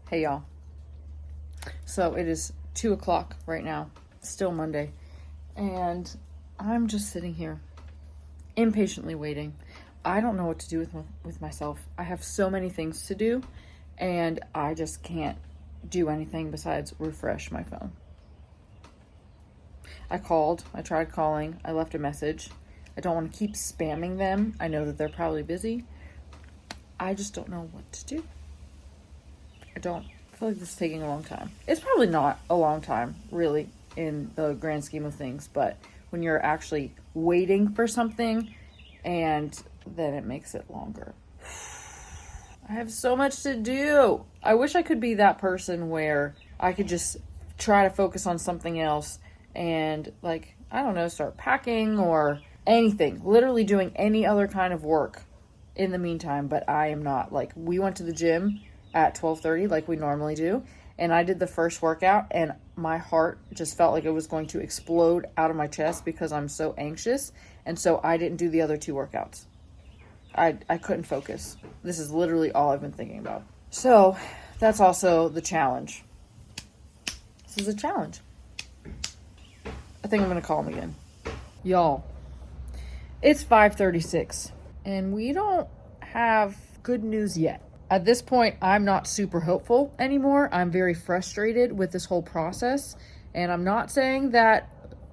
Hey y'all. So it is 2 o'clock right now, still Monday, and I'm just sitting here impatiently waiting. I don't know what to do with myself. I have so many things to do, and I just can't do anything besides refresh my phone. I tried calling, I left a message. I don't want to keep spamming them. I know that they're probably busy. I just don't know what to do. I feel like this is taking a long time. It's probably not a long time, really, in the grand scheme of things, but when you're actually waiting for something, and then it makes it longer. I have so much to do. I wish I could be that person where I could just try to focus on something else and, like, I don't know, start packing or anything. Literally doing any other kind of work in the meantime, but I am not. Like, we went to the gym at 12:30 like we normally do, and I did the first workout and my heart just felt like it was going to explode out of my chest because I'm so anxious, and so I didn't do the other two workouts. I couldn't focus. This is literally all I've been thinking about. So that's also the challenge. This is a challenge. I think I'm gonna call him again. Y'all, it's 5:36 and we don't have good news yet. At this point, I'm not super hopeful anymore. I'm very frustrated with this whole process. And I'm not saying that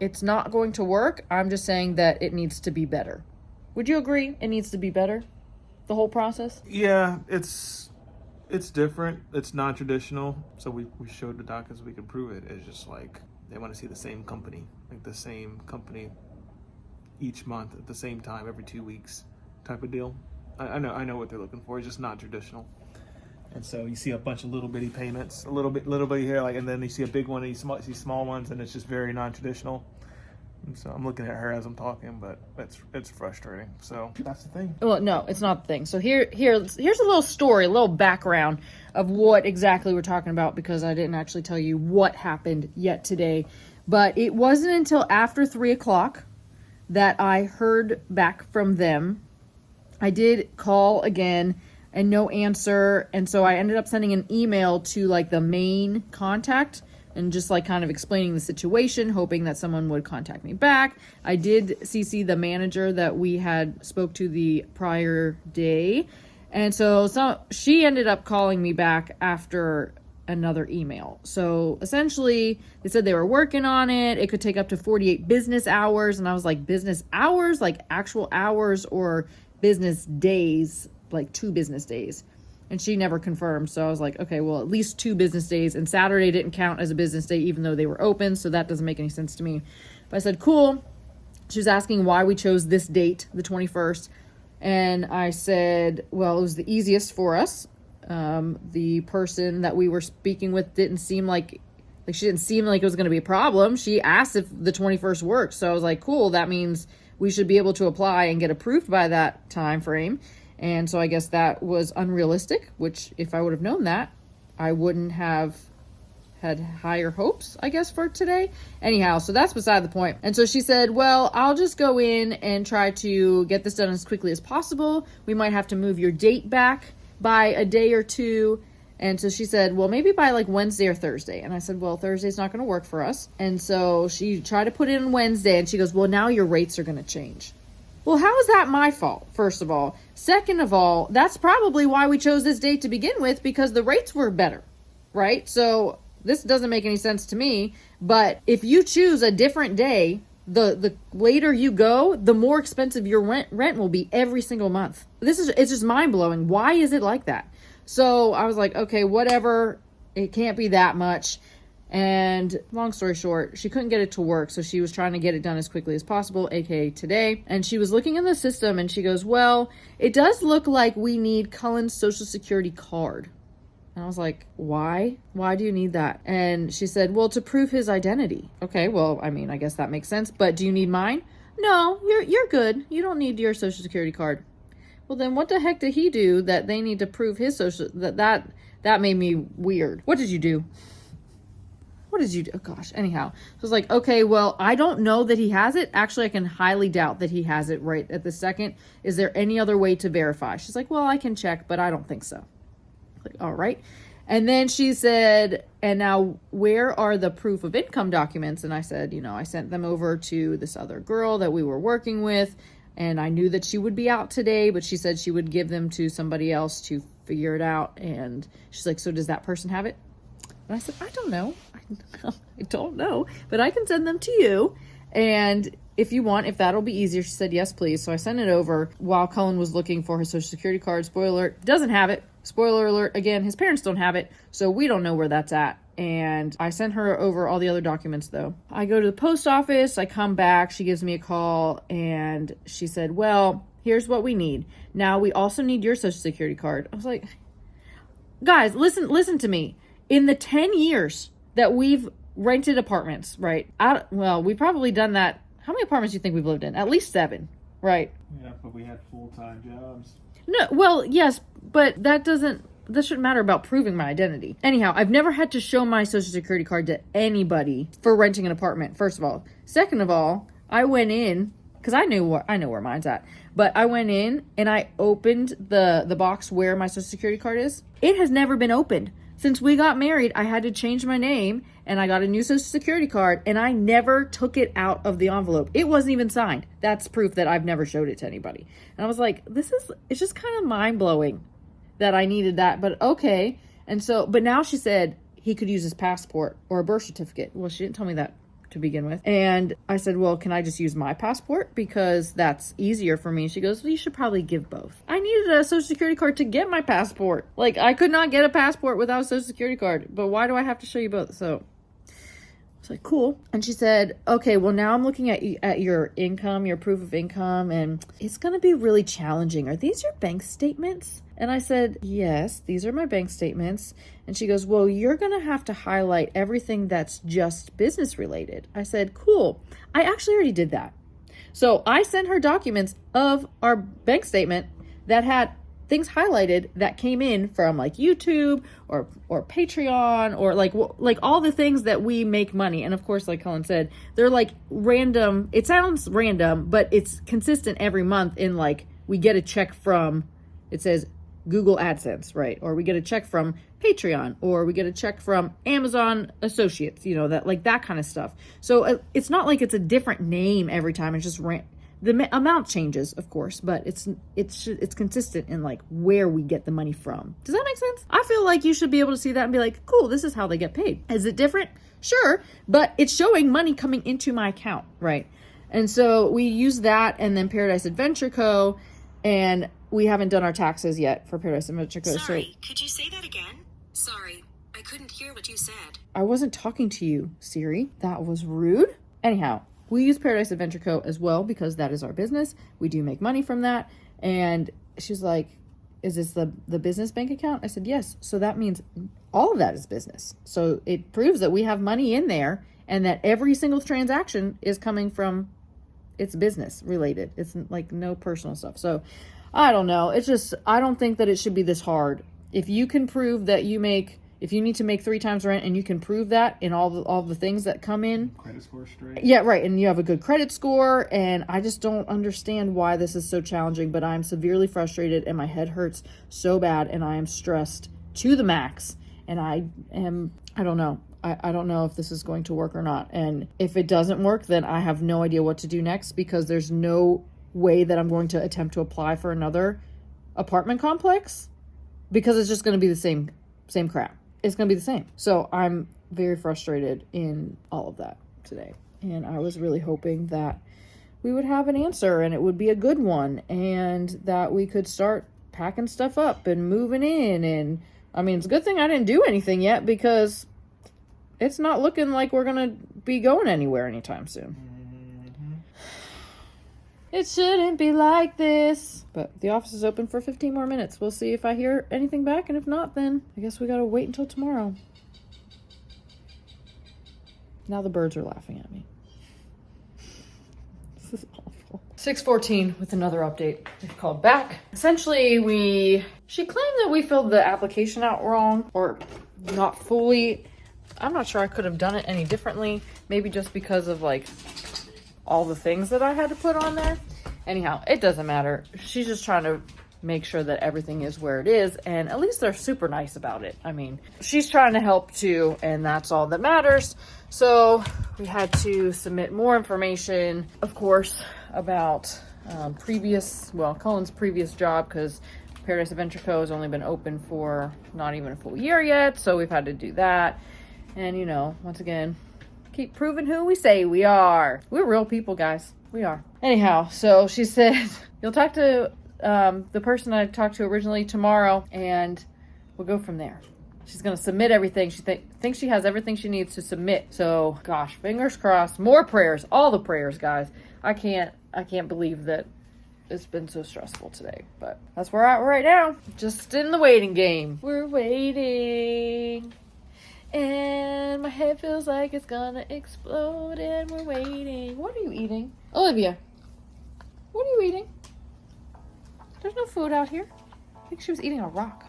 it's not going to work. I'm just saying that it needs to be better. Would you agree it needs to be better? The whole process? Yeah, it's different. It's non-traditional. So we showed the doctors we could prove it. It's just like they want to see the same company. Like the same company each month at the same time every 2 weeks type of deal. I know what they're looking for. It's just not traditional. And so you see a bunch of little bitty payments, a little bit here, like, and then you see a big one, and you see small ones, and it's just very non-traditional. And so I'm looking at her as I'm talking, but it's frustrating. So that's the thing. Well, no, it's not the thing. So here's a little story, a little background of what exactly we're talking about, because I didn't actually tell you what happened yet today. But it wasn't until after 3 o'clock that I heard back from them. I did call again and no answer. And so I ended up sending an email to like the main contact and just like kind of explaining the situation, hoping that someone would contact me back. I did CC the manager that we had spoke to the prior day. And so she ended up calling me back after another email. So essentially they said they were working on it. It could take up to 48 business hours. And I was like, business hours, like actual hours, or business days, like 2 business days? And she never confirmed. So I was like, okay, well, at least 2 business days. And Saturday didn't count as a business day, even though they were open. So that doesn't make any sense to me. But I said, cool. She was asking why we chose this date, the 21st. And I said, well, it was the easiest for us. The person that we were speaking with didn't seem like she didn't seem like it was going to be a problem. She asked if the 21st worked. So I was like, cool, that means we should be able to apply and get approved by that time frame. And so I guess that was unrealistic, which if I would have known that, I wouldn't have had higher hopes, I guess, for today. Anyhow, so that's beside the point. And so she said, well, I'll just go in and try to get this done as quickly as possible. We might have to move your date back by a day or 2. And so she said, well, maybe by like Wednesday or Thursday. And I said, well, Thursday's not going to work for us. And so she tried to put it in Wednesday, and she goes, well, now your rates are going to change. Well, how is that my fault, first of all? Second of all, that's probably why we chose this date to begin with, because the rates were better, right? So this doesn't make any sense to me. But if you choose a different day, the later you go, the more expensive your rent will be every single month. It's just mind-blowing. Why is it like that? So I was like, okay, whatever. It can't be that much. And long story short, she couldn't get it to work. So she was trying to get it done as quickly as possible, aka today. And she was looking in the system and she goes, well, it does look like we need Cullen's social security card. And I was like, why? Why do you need that? And she said, well, to prove his identity. Okay, well, I mean, I guess that makes sense. But do you need mine? No, you're good. You don't need your social security card. Well, then what the heck did he do that they need to prove his social... That made me weird. What did you do? What did you do? Oh, gosh. Anyhow. So I was like, okay, well, I don't know that he has it. Actually, I can highly doubt that he has it right at the second. Is there any other way to verify? She's like, well, I can check, but I don't think so. Like, all right. And then she said, and now where are the proof of income documents? And I said, I sent them over to this other girl that we were working with, and I knew that she would be out today, but she said she would give them to somebody else to figure it out. And she's like, so does that person have it? And I said, I don't know. I don't know, but I can send them to you. And if you want, if that'll be easier. She said, yes, please. So I sent it over while Cullen was looking for his social security card. Spoiler alert, doesn't have it. Spoiler alert, again, his parents don't have it, so we don't know where that's at. And I sent her over all the other documents, though. I go to the post office, I come back, she gives me a call, and she said, well, here's what we need. Now, we also need your social security card. I was like, guys, listen to me. In the 10 years that we've rented apartments, right? We've probably done that. How many apartments do you think we've lived in? At least 7, right? Yeah, but we had full-time jobs. No, well, yes, but that shouldn't matter about proving my identity. Anyhow, I've never had to show my social security card to anybody for renting an apartment, first of all. Second of all, I went in, because I know where mine's at, but I went in and I opened the box where my social security card is. It has never been opened. Since we got married, I had to change my name, and I got a new social security card, and I never took it out of the envelope. It wasn't even signed. That's proof that I've never showed it to anybody. And I was like, it's just kind of mind-blowing that I needed that, but okay. And so, but now she said he could use his passport or a birth certificate. Well, she didn't tell me that to begin with. And I said, well, can I just use my passport? Because that's easier for me. She goes, well, you should probably give both. I needed a social security card to get my passport. Like, I could not get a passport without a social security card. But why do I have to show you both? So I was like, cool. And she said, okay, well, now I'm looking at your income, your proof of income, and it's going to be really challenging. Are these your bank statements? And I said, yes, these are my bank statements. And she goes, well, you're going to have to highlight everything that's just business related. I said, cool. I actually already did that. So I sent her documents of our bank statement that had things highlighted that came in from like YouTube or Patreon or like all the things that we make money. And of course, like Colin said, they're like random. It sounds random, but it's consistent every month in like we get a check from, it says Google AdSense, right? Or we get a check from Patreon, or we get a check from Amazon Associates, that kind of stuff. So it's not like it's a different name every time. It's just the amount changes, of course, but it's consistent in like where we get the money from. Does that make sense? I feel like you should be able to see that and be like, cool, this is how they get paid. Is it different? Sure, but it's showing money coming into my account, right? And so we use that, and then Paradise Adventure Co., and we haven't done our taxes yet for Paradise Adventure Co. Sorry, could you say that again? Sorry, I couldn't hear what you said. I wasn't talking to you, Siri. That was rude. Anyhow, we use Paradise Adventure Co. as well because that is our business. We do make money from that. And she's like, is this the business bank account? I said, yes. So that means all of that is business. So it proves that we have money in there and that every single transaction is coming from, it's business related. It's like no personal stuff. So I don't know. It's just, I don't think that it should be this hard. If you can prove that if you need to make 3 times rent and you can prove that in all the things that come in. Credit score straight. Yeah, right. And you have a good credit score. And I just don't understand why this is so challenging, but I'm severely frustrated and my head hurts so bad and I am stressed to the max. And I don't know. I don't know if this is going to work or not. And if it doesn't work, then I have no idea what to do next because there's no way that I'm going to attempt to apply for another apartment complex because it's just going to be the same crap. It's going to be the same. So I'm very frustrated in all of that today. And I was really hoping that we would have an answer and it would be a good one and that we could start packing stuff up and moving in. And I mean, it's a good thing I didn't do anything yet because it's not looking like we're going to be going anywhere anytime soon. It shouldn't be like this. But the office is open for 15 more minutes. We'll see if I hear anything back. And if not, then I guess we got to wait until tomorrow. Now the birds are laughing at me. This is awful. 6:14 with another update. They've called back. Essentially, she claimed that we filled the application out wrong or not fully. I'm not sure I could have done it any differently. Maybe just because of like all the things that I had to put on there. Anyhow, it doesn't matter. She's just trying to make sure that everything is where it is. And at least they're super nice about it. I mean, she's trying to help too, and that's all that matters. So we had to submit more information, of course, about Cullen's previous job, because Paradise Adventure Co. has only been open for not even a full year yet. So we've had to do that. And, you know, once again, keep proving who we say we are. We're real people, guys. We are. Anyhow, so she said, you'll talk to the person I talked to originally tomorrow, and we'll go from there. She's going to submit everything. She thinks she has everything she needs to submit. So, gosh, fingers crossed. More prayers. All the prayers, guys. I can't believe that it's been so stressful today. But that's where we're at right now. Just in the waiting game. We're waiting. And my head feels like it's gonna explode, and we're waiting. What are you eating? Olivia, what are you eating? There's no food out here. I think she was eating a rock.